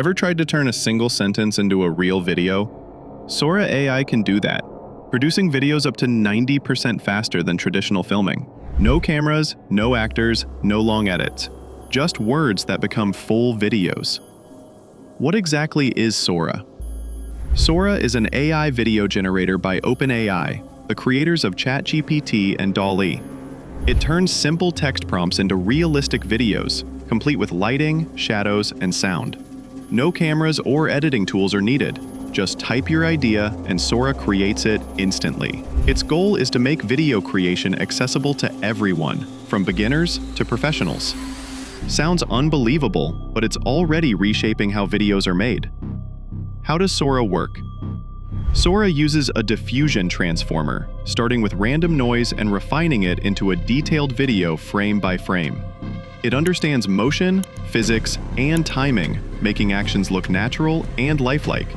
Ever tried to turn a single sentence into a real video? Sora AI can do that, producing videos up to 90% faster than traditional filming. No cameras, no actors, no long edits. Just words that become full videos. What exactly is Sora? Sora is an AI video generator by OpenAI, the creators of ChatGPT and DALL-E. It turns simple text prompts into realistic videos, complete with lighting, shadows, and sound. No cameras or editing tools are needed. Just type your idea and Sora creates it instantly. Its goal is to make video creation accessible to everyone, from beginners to professionals. Sounds unbelievable, but it's already reshaping how videos are made. How does Sora work? Sora uses a diffusion transformer, starting with random noise and refining it into a detailed video frame by frame. It understands motion, physics, and timing, making actions look natural and lifelike.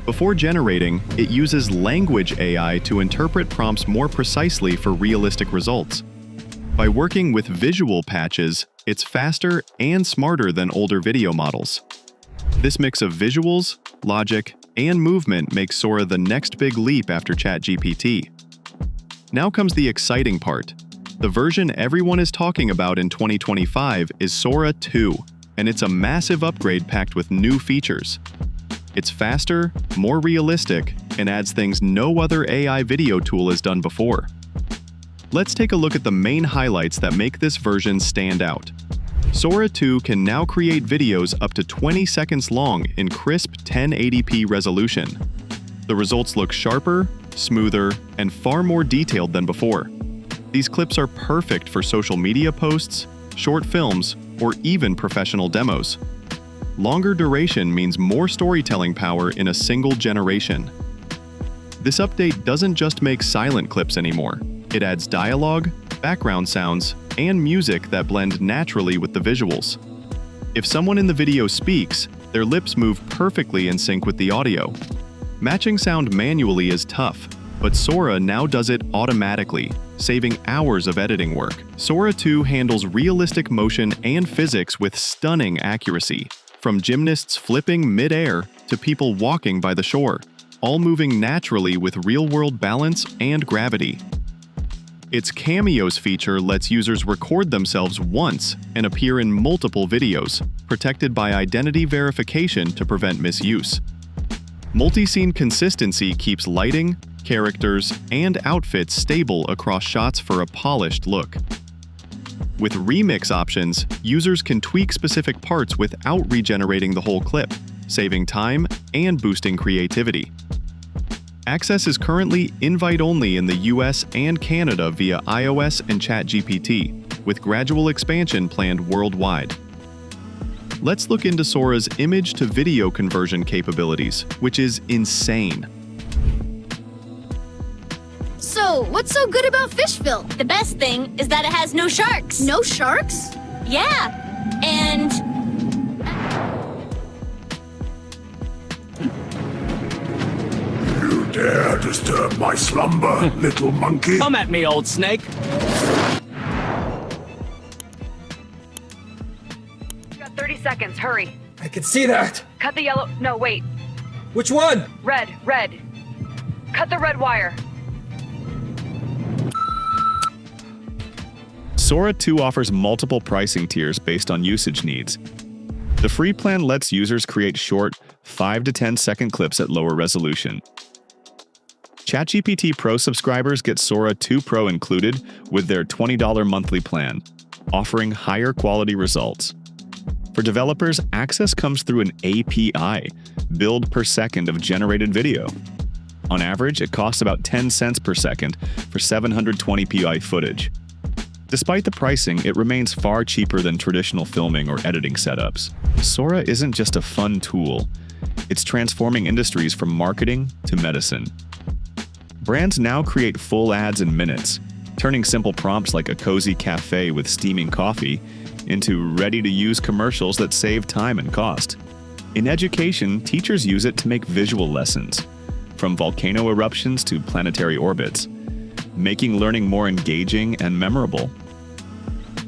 Before generating, it uses language AI to interpret prompts more precisely for realistic results. By working with visual patches, it's faster and smarter than older video models. This mix of visuals, logic, and movement makes Sora the next big leap after ChatGPT. Now comes the exciting part. The version everyone is talking about in 2025 is Sora 2, and it's a massive upgrade packed with new features. It's faster, more realistic, and adds things no other AI video tool has done before. Let's take a look at the main highlights that make this version stand out. Sora 2 can now create videos up to 20 seconds long in crisp 1080p resolution. The results look sharper, smoother, and far more detailed than before. These clips are perfect for social media posts, short films, or even professional demos. Longer duration means more storytelling power in a single generation. This update doesn't just make silent clips anymore. It adds dialogue, background sounds, and music that blend naturally with the visuals. If someone in the video speaks, their lips move perfectly in sync with the audio. Matching sound manually is tough, but Sora now does it automatically, saving hours of editing work. Sora 2 handles realistic motion and physics with stunning accuracy, from gymnasts flipping mid-air to people walking by the shore, all moving naturally with real-world balance and gravity. Its Cameos feature lets users record themselves once and appear in multiple videos, protected by identity verification to prevent misuse. Multi-scene consistency keeps lighting, characters, and outfits stable across shots for a polished look. With remix options, users can tweak specific parts without regenerating the whole clip, saving time and boosting creativity. Access is currently invite-only in the US and Canada via iOS and ChatGPT, with gradual expansion planned worldwide. Let's look into Sora's image-to-video conversion capabilities, which is insane. So, what's so good about Fishville? The best thing is that it has no sharks. No sharks? Yeah, and... You dare disturb my slumber, little monkey? Come at me, old snake. You got 30 seconds, hurry. I can see that. Cut the yellow, no, wait. Which one? Red. Cut the red wire. Sora 2 offers multiple pricing tiers based on usage needs. The free plan lets users create short, 5 to 10 second clips at lower resolution. ChatGPT Pro subscribers get Sora 2 Pro included with their $20 monthly plan, offering higher quality results. For developers, access comes through an API, billed per second of generated video. On average, it costs about 10 cents per second for 720p footage. Despite the pricing, it remains far cheaper than traditional filming or editing setups. Sora isn't just a fun tool, it's transforming industries from marketing to medicine. Brands now create full ads in minutes, turning simple prompts like a cozy cafe with steaming coffee into ready-to-use commercials that save time and cost. In education, teachers use it to make visual lessons, from volcano eruptions to planetary orbits, making learning more engaging and memorable.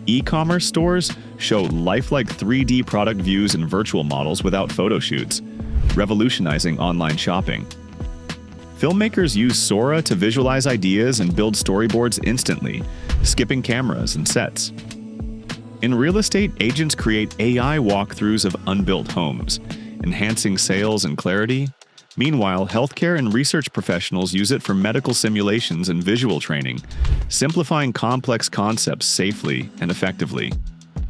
E-commerce stores show lifelike 3D product views and virtual models without photo shoots, revolutionizing online shopping. Filmmakers use Sora to visualize ideas and build storyboards instantly, skipping cameras and sets. In real estate, agents create AI walkthroughs of unbuilt homes, enhancing sales and clarity. Meanwhile, healthcare and research professionals use it for medical simulations and visual training, simplifying complex concepts safely and effectively.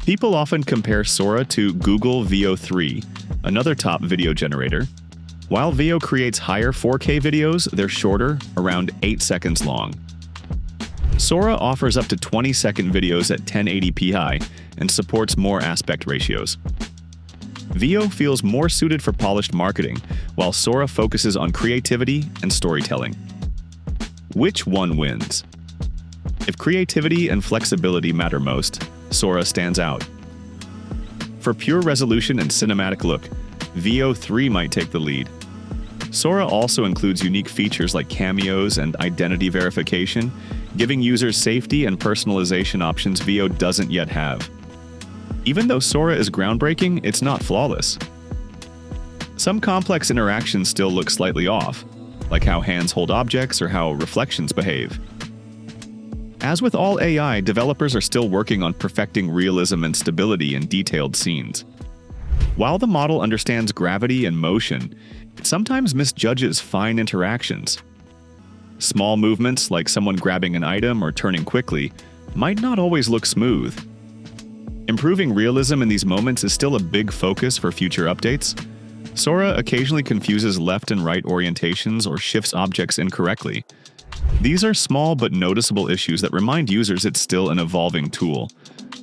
People often compare Sora to Google Veo 3, another top video generator. While Veo creates higher 4K videos, they're shorter, around 8 seconds long. Sora offers up to 20-second videos at 1080p high and supports more aspect ratios. Veo feels more suited for polished marketing, while Sora focuses on creativity and storytelling. Which one wins? If creativity and flexibility matter most, Sora stands out. For pure resolution and cinematic look, Veo 3 might take the lead. Sora also includes unique features like Cameos and identity verification, giving users safety and personalization options Veo doesn't yet have. Even though Sora is groundbreaking, it's not flawless. Some complex interactions still look slightly off, like how hands hold objects or how reflections behave. As with all AI, developers are still working on perfecting realism and stability in detailed scenes. While the model understands gravity and motion, it sometimes misjudges fine interactions. Small movements, like someone grabbing an item or turning quickly, might not always look smooth. Improving realism in these moments is still a big focus for future updates. Sora occasionally confuses left and right orientations or shifts objects incorrectly. These are small but noticeable issues that remind users it's still an evolving tool,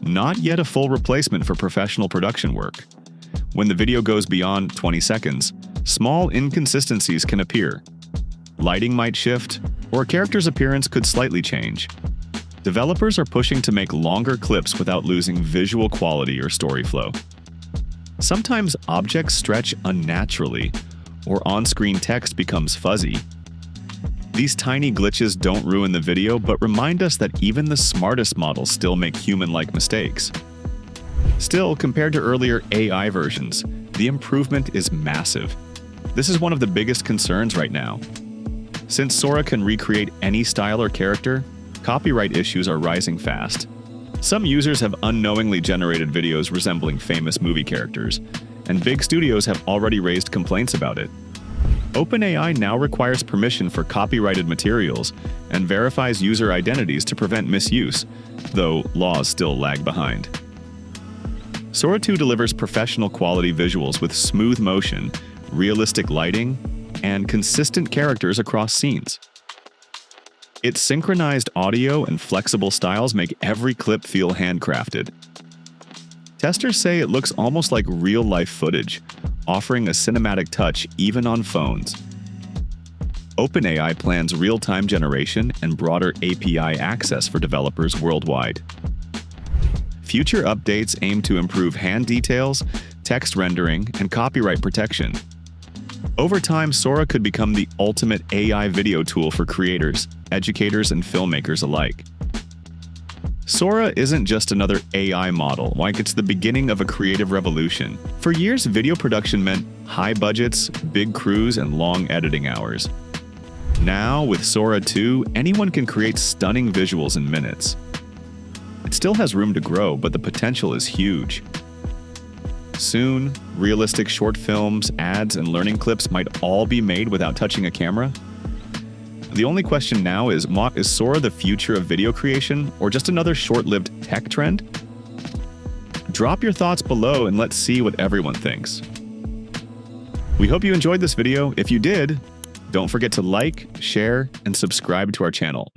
not yet a full replacement for professional production work. When the video goes beyond 20 seconds, small inconsistencies can appear. Lighting might shift, or a character's appearance could slightly change. Developers are pushing to make longer clips without losing visual quality or story flow. Sometimes objects stretch unnaturally, or on-screen text becomes fuzzy. These tiny glitches don't ruin the video, but remind us that even the smartest models still make human-like mistakes. Still, compared to earlier AI versions, the improvement is massive. This is one of the biggest concerns right now. Since Sora can recreate any style or character, copyright issues are rising fast. Some users have unknowingly generated videos resembling famous movie characters, and big studios have already raised complaints about it. OpenAI now requires permission for copyrighted materials and verifies user identities to prevent misuse, though laws still lag behind. Sora 2 delivers professional quality visuals with smooth motion, realistic lighting, and consistent characters across scenes. Its synchronized audio and flexible styles make every clip feel handcrafted. Testers say it looks almost like real-life footage, offering a cinematic touch even on phones. OpenAI plans real-time generation and broader API access for developers worldwide. Future updates aim to improve hand details, text rendering, and copyright protection. Over time, Sora could become the ultimate AI video tool for creators, educators, and filmmakers alike. Sora isn't just another AI model, like it's the beginning of a creative revolution. For years, video production meant high budgets, big crews, and long editing hours. Now, with Sora 2, anyone can create stunning visuals in minutes. It still has room to grow, but the potential is huge. Soon, realistic short films, ads, and learning clips might all be made without touching a camera. The only question now is Sora the future of video creation, or just another short-lived tech trend? Drop your thoughts below and let's see what everyone thinks. We hope you enjoyed this video. If you did, don't forget to like, share, and subscribe to our channel.